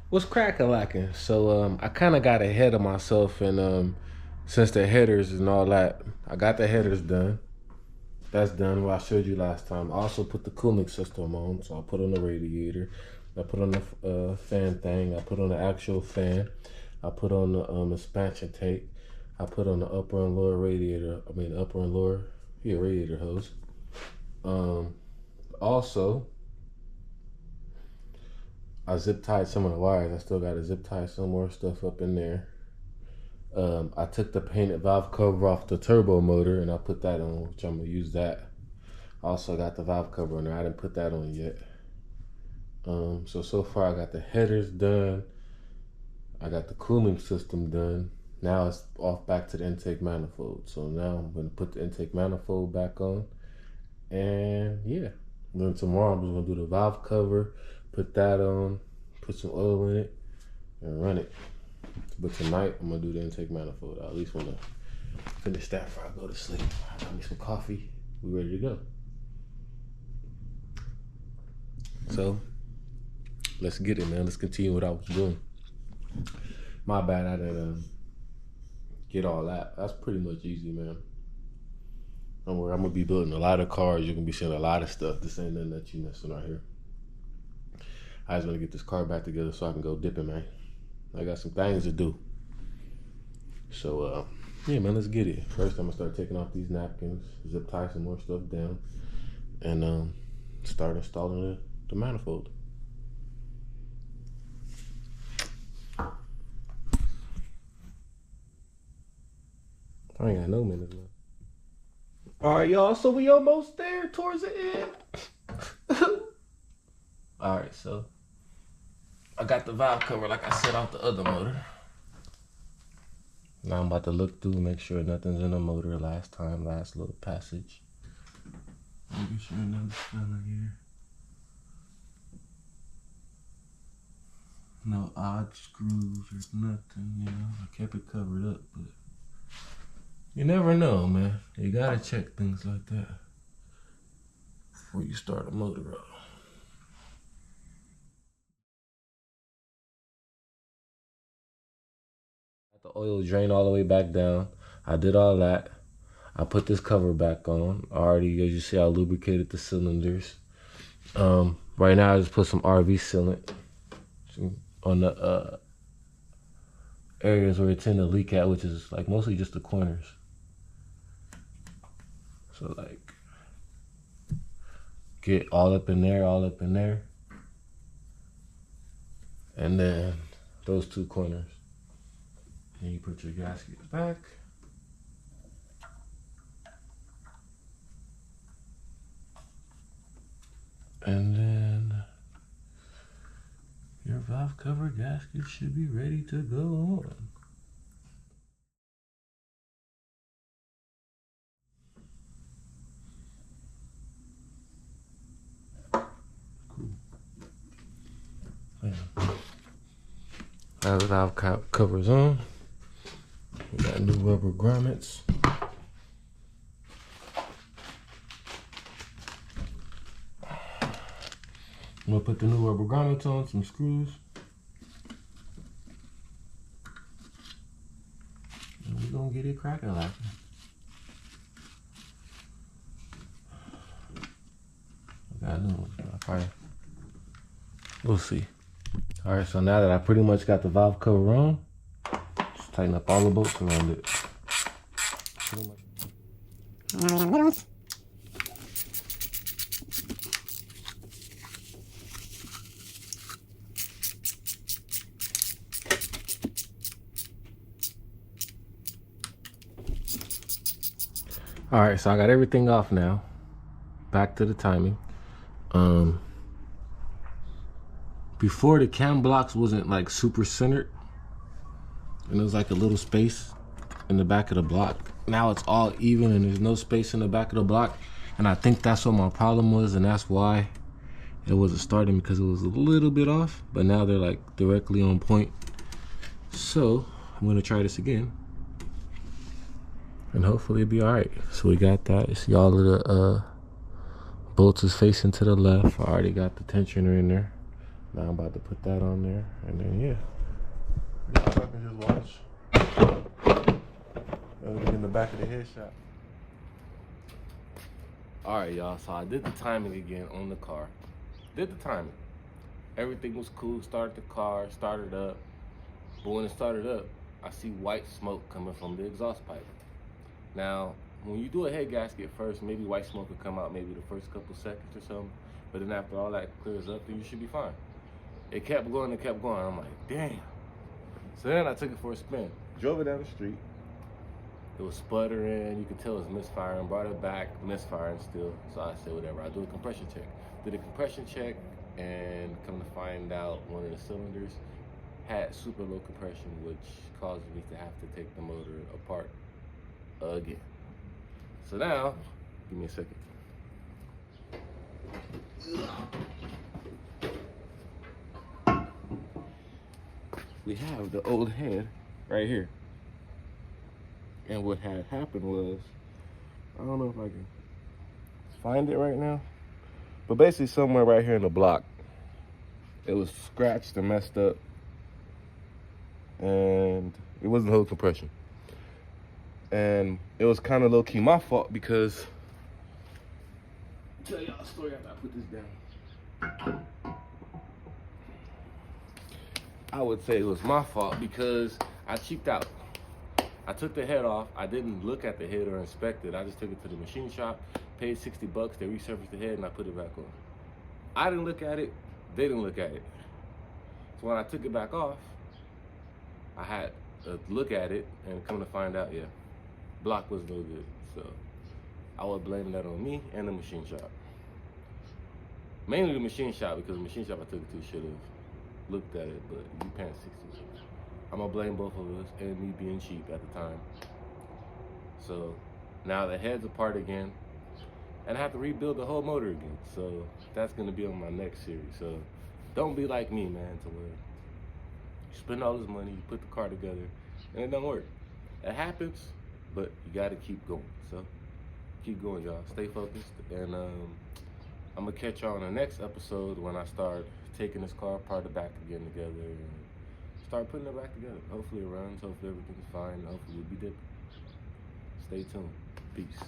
What's cracking lacking? So I kind of got ahead of myself, and since the headers and all that, I got the headers done. That's done. What I showed you last time. I also put the cooling system on, so I put on the radiator. I put on the fan thing. I put on the actual fan. I put on the expansion tank. I put on the upper and lower radiator. I mean upper and lower, yeah, radiator hose. Um, Also, I zip tied some of the wires. I still got to zip tie some more stuff up in there. I took the painted valve cover off the turbo motor and I put that on, which I'm gonna use that. I also got the valve cover on there. I didn't put that on yet. So far I got the headers done. I got the cooling system done. Now it's off back to the intake manifold. So now I'm gonna put the intake manifold back on. And yeah, then tomorrow I'm just gonna do the valve cover, put that on, put some oil in it, and run it. But tonight I'm gonna do the intake manifold. I at least wanna finish that before I go to sleep. I got me some coffee. We ready to go. So let's get it, man. Let's continue what I was doing. My bad, I didn't get all that. That's pretty much easy, man. Don't worry, I'm gonna be building a lot of cars. You're gonna be seeing a lot of stuff. This ain't nothing that you missing out here. I just wanna get this car back together so I can go dipping, man. I got some things to do. So yeah, man, let's get it. First, I'm gonna start taking off these napkins, zip tie some more stuff down, and start installing the manifold. I ain't got no minutes left. All right, y'all. So we almost there towards the end. All right, so I got the valve cover, like I said, off the other motor. Now I'm about to look through, make sure nothing's in the motor. Last little passage. Making sure nothing's in here. No odd screws or nothing, you know. I kept it covered up, but you never know, man. You gotta check things like that before you start a motor up. Got the oil drain all the way back down. I did all that. I put this cover back on. Already, as you see, I lubricated the cylinders. Right now, I just put some RV sealant on the areas where it tend to leak at, which is like mostly just the corners. So like, get all up in there, and then those two corners. And you put your gasket back. And then your valve cover gasket should be ready to go on. Cool. Yeah. Now the valve cover's on. We got new rubber grommets. I'm gonna put the new rubber grommets on, some screws. And we're gonna get it cracking like I got new ones, but probably we'll see. Alright, so now that I pretty much got the valve cover on, just tighten up all the bolts around it. Pretty much. All right, so I got everything off now. Back to the timing. Before, the cam blocks wasn't like super centered, and it was like a little space in the back of the block. Now it's all even and there's no space in the back of the block, and I think that's what my problem was, and that's why it wasn't starting, because it was a little bit off. But now they're like directly on point. So I'm gonna try this again, and hopefully it'll be all right. So we got that. You see all of the bolts is facing to the left. I already got the tensioner in there. Now I'm about to put that on there, and then yeah, y'all can just watch. Look in the back of the head shop. All right, y'all. So I did the timing again on the car. Did the timing. Everything was cool. Started the car. Started up. But when it started up, I see white smoke coming from the exhaust pipe. Now, when you do a head gasket first, maybe white smoke will come out maybe the first couple seconds or something. But then after all that clears up, then you should be fine. It kept going and kept going. I'm like, damn. So then I took it for a spin. Drove it down the street. It was sputtering. You could tell it was misfiring. Brought it back, misfiring still. So I said, whatever. I do a compression check. Did a compression check, and come to find out one of the cylinders had super low compression, which caused me to have to take the motor apart again. So now, give me a second. We have the old head right here. And what had happened was, I don't know if I can find it right now, but basically somewhere right here in the block, it was scratched and messed up, and it wasn't holding compression. And it was kind of low-key my fault because, tell y'all a story after I put this down. I would say it was my fault because I cheaped out. I took the head off. I didn't look at the head or inspect it. I just took it to the machine shop, paid $60. They resurfaced the head and I put it back on. I didn't look at it. They didn't look at it. So when I took it back off, I had to look at it and come to find out, yeah, block was no good. So I would blame that on me and the machine shop. Mainly the machine shop, because the machine shop I took it to should have looked at it, but you paying $60. I'm gonna blame both of us and me being cheap at the time. So now the head's apart again, and I have to rebuild the whole motor again. So that's gonna be on my next series. So don't be like me, man, to where you spend all this money, you put the car together, and it don't work. It happens, but you gotta keep going. So keep going, y'all. Stay focused, and I'm gonna catch y'all on the next episode when I start taking this car apart, the back again together, and start putting it back together. Hopefully it runs, hopefully everything's fine, hopefully we'll be dipping. Stay tuned. Peace.